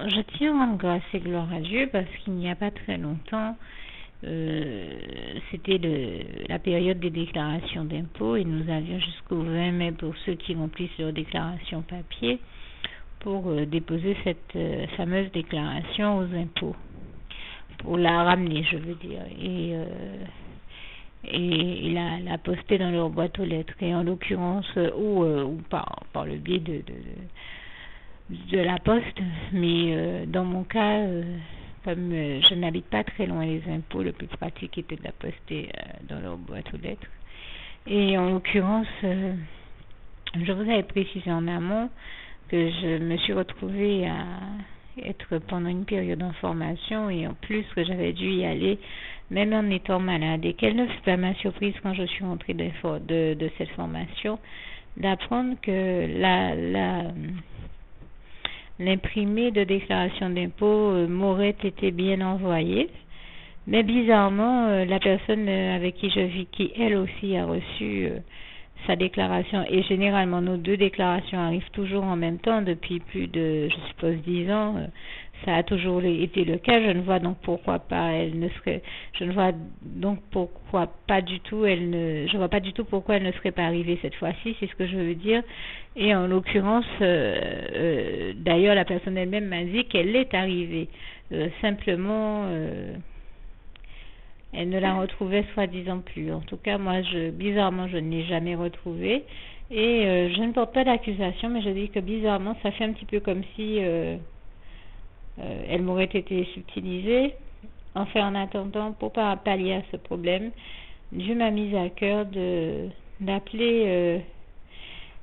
Je tiens à rendre grâce et gloire à Dieu parce qu'il n'y a pas très longtemps, c'était la période des déclarations d'impôts et nous avions jusqu'au 20 mai pour ceux qui remplissent leur déclaration papier pour déposer cette fameuse déclaration aux impôts, pour la ramener, je veux dire, et la poster dans leur boîte aux lettres. Et en l'occurrence, ou par le biais de la poste, mais dans mon cas, comme je n'habite pas très loin des impôts, le plus pratique était de la poster dans leur boîte aux lettres. Et en l'occurrence, je vous avais précisé en amont que je me suis retrouvée à être pendant une période en formation et en plus que j'avais dû y aller même en étant malade et quelle ne fut pas ma surprise quand je suis rentrée de cette formation d'apprendre que l'imprimé de déclaration d'impôt m'aurait été bien envoyé, mais bizarrement la personne avec qui je vis, qui elle aussi a reçu sa déclaration, et généralement nos deux déclarations arrivent toujours en même temps depuis plus de, je suppose, 10 ans, ça a toujours été le cas. Je ne vois donc pourquoi pas elle ne serait, je ne vois donc pourquoi pas du tout elle ne, je vois pas du tout pourquoi elle ne serait pas arrivée cette fois-ci, c'est ce que je veux dire. Et en l'occurrence, d'ailleurs la personne elle-même m'a dit qu'elle est arrivée, simplement elle ne la retrouvait soi-disant plus. En tout cas, moi, bizarrement, je ne l'ai jamais retrouvée. Et je ne porte pas d'accusation, mais je dis que bizarrement, ça fait un petit peu comme si elle m'aurait été subtilisée. Enfin, en attendant, pour pallier à ce problème, Dieu m'a mis à cœur d'appeler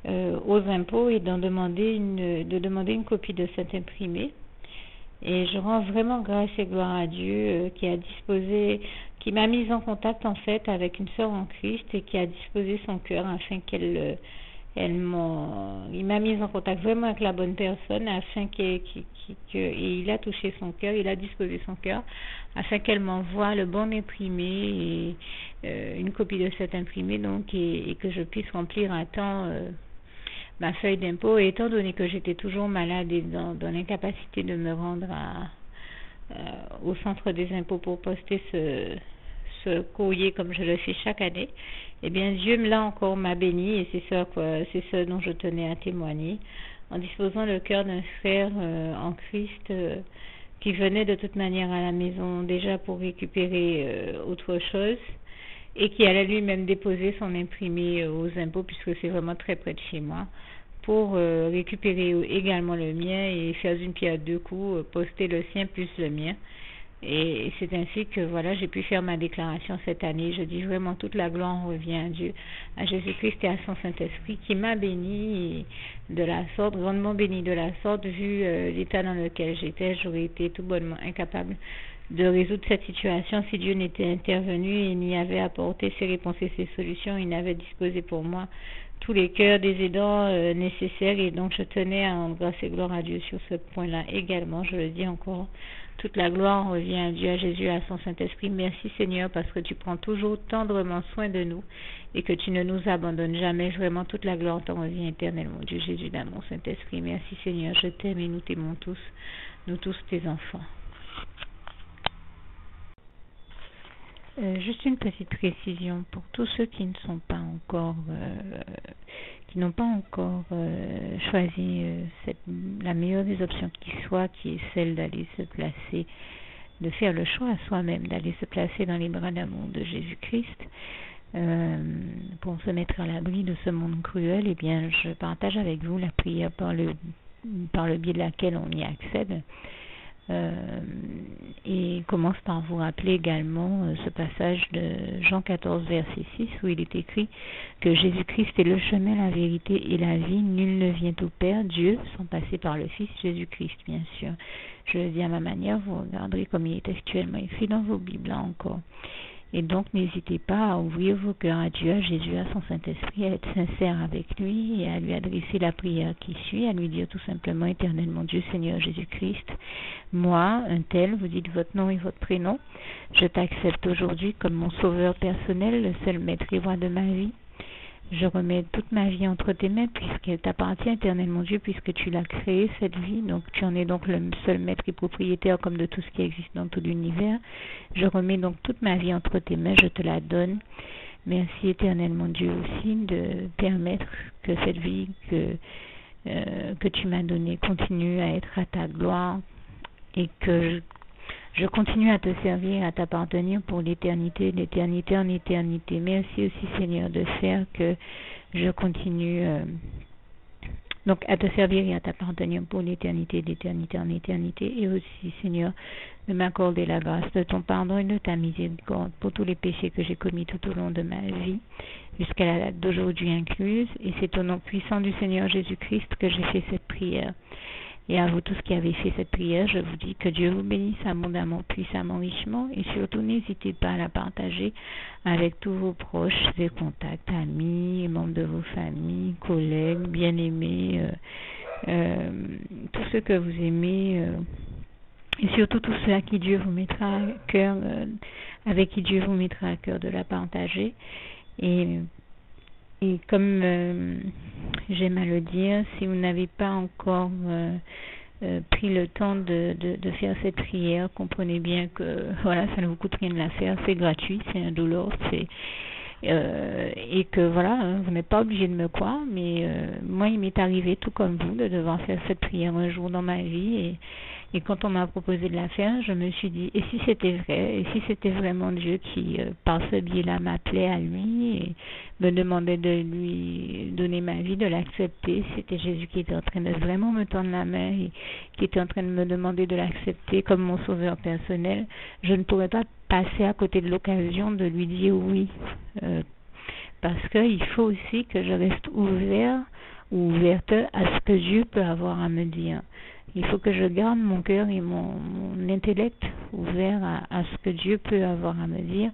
aux impôts et de demander une copie de cet imprimé. Et je rends vraiment grâce et gloire à Dieu qui m'a mise en contact en fait avec une sœur en Christ et qui a disposé son cœur afin il m'a mise en contact vraiment avec la bonne personne afin et il a touché son cœur, il a disposé son cœur afin qu'elle m'envoie le bon imprimé et une copie de cet imprimé donc et que je puisse remplir à temps ma feuille d'impôt. Et étant donné que j'étais toujours malade et dans l'incapacité de me rendre au centre des impôts pour poster ce courrier comme je le fais chaque année, eh bien Dieu m'a béni et c'est ce dont je tenais à témoigner en disposant le cœur d'un frère en Christ qui venait de toute manière à la maison déjà pour récupérer autre chose et qui allait lui-même déposer son imprimé aux impôts puisque c'est vraiment très près de chez moi pour récupérer également le mien et faire une pierre deux coups, poster le sien plus le mien. Et c'est ainsi que voilà, j'ai pu faire ma déclaration cette année. Je dis vraiment toute la gloire revient à Dieu, à Jésus-Christ et à son Saint-Esprit qui m'a béni de la sorte, grandement béni de la sorte, vu l'état dans lequel j'étais. J'aurais été tout bonnement incapable de résoudre cette situation si Dieu n'était intervenu et n'y avait apporté ses réponses et ses solutions. Il n'avait disposé pour moi tous les cœurs des aidants nécessaires et donc je tenais à rendre grâce et gloire à Dieu sur ce point-là également. Je le dis encore, toute la gloire revient à Dieu, à Jésus, à son Saint-Esprit. Merci Seigneur parce que tu prends toujours tendrement soin de nous et que tu ne nous abandonnes jamais. Vraiment toute la gloire t'en revient éternellement. Dieu Jésus, dans mon Saint-Esprit. Merci Seigneur, je t'aime et nous t'aimons tous, nous tous tes enfants. Juste une petite précision pour tous ceux qui ne sont pas encore, qui n'ont pas encore choisi la meilleure des options qui soit, qui est celle d'aller se placer, de faire le choix à soi-même, d'aller se placer dans les bras d'amour de Jésus-Christ pour se mettre à l'abri de ce monde cruel. Eh bien, je partage avec vous la prière par le biais de laquelle on y accède. Et commence par vous rappeler également ce passage de Jean 14 verset 6 où il est écrit que Jésus-Christ est le chemin, la vérité et la vie, nul ne vient au Père, Dieu, sans passer par le Fils Jésus-Christ, bien sûr. Je le dis à ma manière, vous regarderez comme il est actuellement écrit dans vos Bibles là encore. Et donc, n'hésitez pas à ouvrir vos cœurs à Dieu, à Jésus, à son Saint-Esprit, à être sincère avec lui et à lui adresser la prière qui suit, à lui dire tout simplement éternellement Dieu, Seigneur Jésus-Christ, moi, un tel, vous dites votre nom et votre prénom, je t'accepte aujourd'hui comme mon sauveur personnel, le seul maître et roi de ma vie. Je remets toute ma vie entre tes mains puisqu'elle t'appartient, éternel mon Dieu, puisque tu l'as créée, cette vie. Donc tu en es donc le seul maître et propriétaire comme de tout ce qui existe dans tout l'univers. Je remets donc toute ma vie entre tes mains, je te la donne. Merci, éternel mon Dieu, aussi de permettre que cette vie que tu m'as donnée continue à être à ta gloire et que je continue à te servir, à t'appartenir pour l'éternité, d'éternité en éternité. Merci aussi, Seigneur, de faire que je continue donc à te servir et à t'appartenir pour l'éternité, d'éternité en éternité. Et aussi, Seigneur, de m'accorder la grâce de ton pardon et de ta miséricorde pour tous les péchés que j'ai commis tout au long de ma vie, jusqu'à la date d'aujourd'hui incluse. Et c'est au nom puissant du Seigneur Jésus-Christ que j'ai fait cette prière. Et à vous tous qui avez fait cette prière, je vous dis que Dieu vous bénisse abondamment, puissamment, richement, et surtout n'hésitez pas à la partager avec tous vos proches et contacts, amis, membres de vos familles, collègues, bien-aimés, tous ceux que vous aimez, et surtout tous ceux à qui Dieu vous mettra à cœur, avec qui Dieu vous mettra à cœur de la partager. Et comme j'aime à le dire, si vous n'avez pas encore pris le temps de faire cette prière, comprenez bien que voilà, ça ne vous coûte rien de la faire, c'est gratuit, c'est indolore, et que voilà, vous n'êtes pas obligé de me croire, mais moi il m'est arrivé tout comme vous de devoir faire cette prière un jour dans ma vie, et quand on m'a proposé de la faire, je me suis dit, et si c'était vrai, et si c'était vraiment Dieu qui, par ce biais-là, m'appelait à lui et me demandait de lui donner ma vie, de l'accepter, c'était Jésus qui était en train de vraiment me tendre la main et qui était en train de me demander de l'accepter comme mon sauveur personnel, je ne pourrais pas passer à côté de l'occasion de lui dire oui, parce qu'il faut aussi que je reste ouvert ou ouverte à ce que Dieu peut avoir à me dire. Il faut que je garde mon cœur et mon intellect ouvert à ce que Dieu peut avoir à me dire.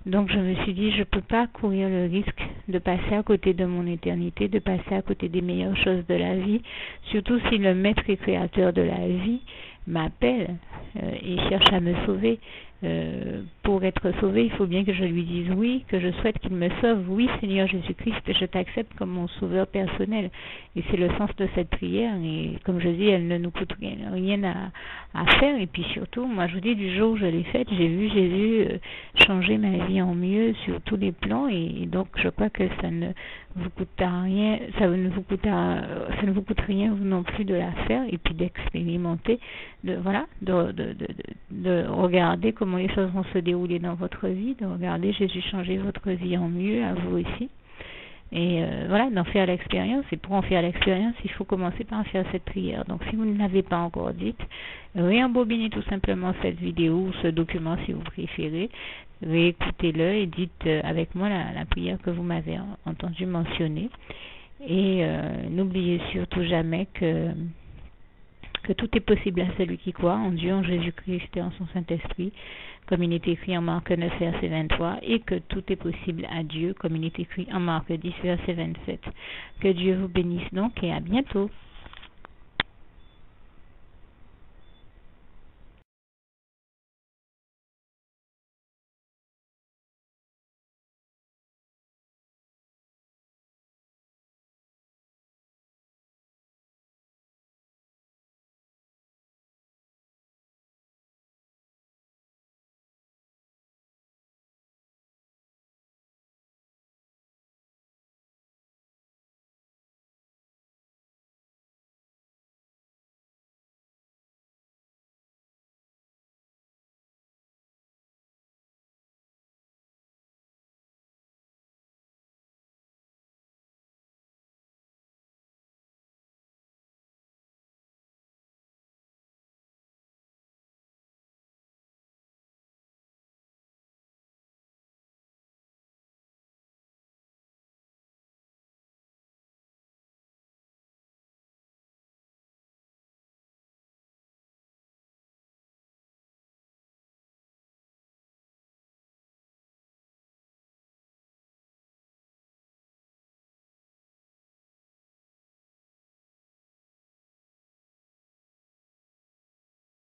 Donc je me suis dit, je ne peux pas courir le risque de passer à côté de mon éternité, de passer à côté des meilleures choses de la vie, surtout si le maître et créateur de la vie m'appelle et cherche à me sauver. Pour être sauvé, il faut bien que je lui dise oui, que je souhaite qu'il me sauve. Oui, Seigneur Jésus-Christ, je t'accepte comme mon sauveur personnel. Et c'est le sens de cette prière. Et comme je dis, elle ne nous coûte rien à faire. Et puis surtout, moi je vous dis, du jour où je l'ai faite, j'ai vu Jésus changer ma vie en mieux sur tous les plans. Et donc je crois que ça ne vous coûtera rien, ça ne vous coûte rien vous non plus de la faire et puis d'expérimenter, de regarder comment les choses vont se dérouler dans votre vie, de regarder Jésus changer votre vie en mieux, à vous aussi. Et voilà, d'en faire l'expérience. Et pour en faire l'expérience, il faut commencer par faire cette prière. Donc si vous ne l'avez pas encore dite, réembobinez tout simplement cette vidéo ou ce document si vous préférez. Réécoutez-le et dites avec moi la prière que vous m'avez entendu mentionner. Et n'oubliez surtout jamais que tout est possible à celui qui croit en Dieu, en Jésus-Christ et en son Saint-Esprit, comme il est écrit en Marc 9, verset 23, et que tout est possible à Dieu, comme il est écrit en Marc 10, verset 27. Que Dieu vous bénisse donc et à bientôt.